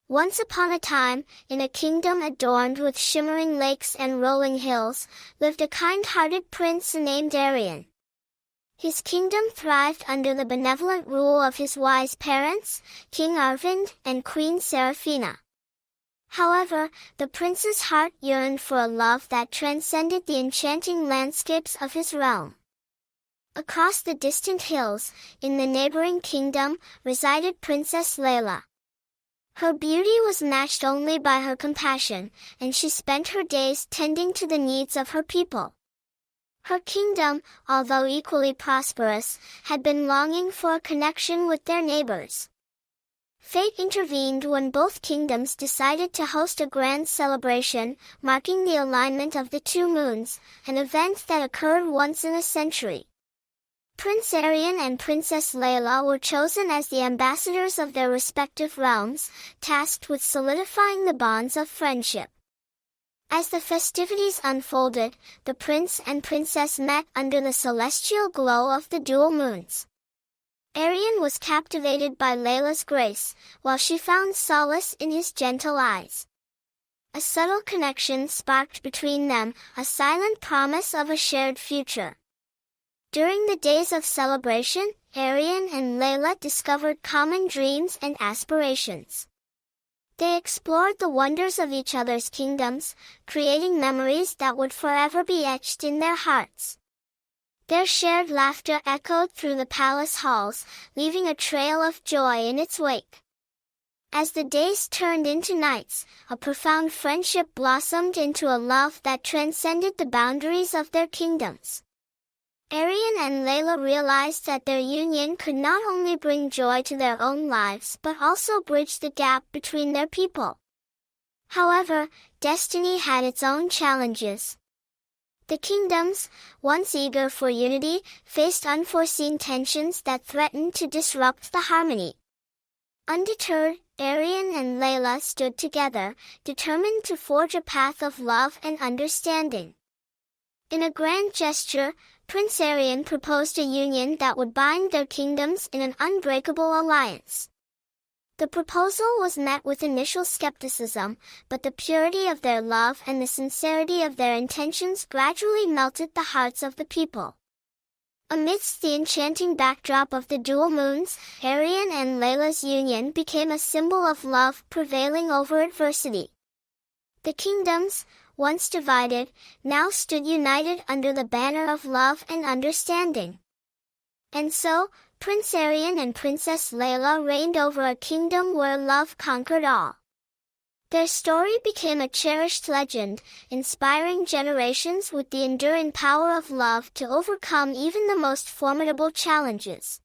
Once upon a time, in a kingdom adorned with shimmering lakes and rolling hills, lived a kind-hearted prince named Aryan. His kingdom thrived under the benevolent rule of his wise parents, King Aryan and Queen Seraphina. However, the prince's heart yearned for a love that transcended the enchanting landscapes of his realm. Across the distant hills, in the neighboring kingdom, resided Princess Laila. Her beauty was matched only by her compassion, and she spent her days tending to the needs of her people. Her kingdom, although equally prosperous, had been longing for a connection with their neighbors. Fate intervened when both kingdoms decided to host a grand celebration, marking the alignment of the two moons, an event that occurred once in a century. Prince Aryan and Princess Laila were chosen as the ambassadors of their respective realms, tasked with solidifying the bonds of friendship. As the festivities unfolded, the prince and princess met under the celestial glow of the dual moons. Aryan was captivated by Laila's grace, while she found solace in his gentle eyes. A subtle connection sparked between them, a silent promise of a shared future. During the days of celebration, Aryan and Laila discovered common dreams and aspirations. They explored the wonders of each other's kingdoms, creating memories that would forever be etched in their hearts. Their shared laughter echoed through the palace halls, leaving a trail of joy in its wake. As the days turned into nights, a profound friendship blossomed into a love that transcended the boundaries of their kingdoms. Aryan and Laila realized that their union could not only bring joy to their own lives but also bridge the gap between their people. However, destiny had its own challenges. The kingdoms, once eager for unity, faced unforeseen tensions that threatened to disrupt the harmony. Undeterred, Aryan and Laila stood together, determined to forge a path of love and understanding. In a grand gesture, Prince Aryan proposed a union that would bind their kingdoms in an unbreakable alliance. The proposal was met with initial skepticism, but the purity of their love and the sincerity of their intentions gradually melted the hearts of the people. Amidst the enchanting backdrop of the dual moons, Aryan and Laila's union became a symbol of love prevailing over adversity. The kingdoms, once divided, now stood united under the banner of love and understanding. And so, Prince Aryan and Princess Laila reigned over a kingdom where love conquered all. Their story became a cherished legend, inspiring generations with the enduring power of love to overcome even the most formidable challenges.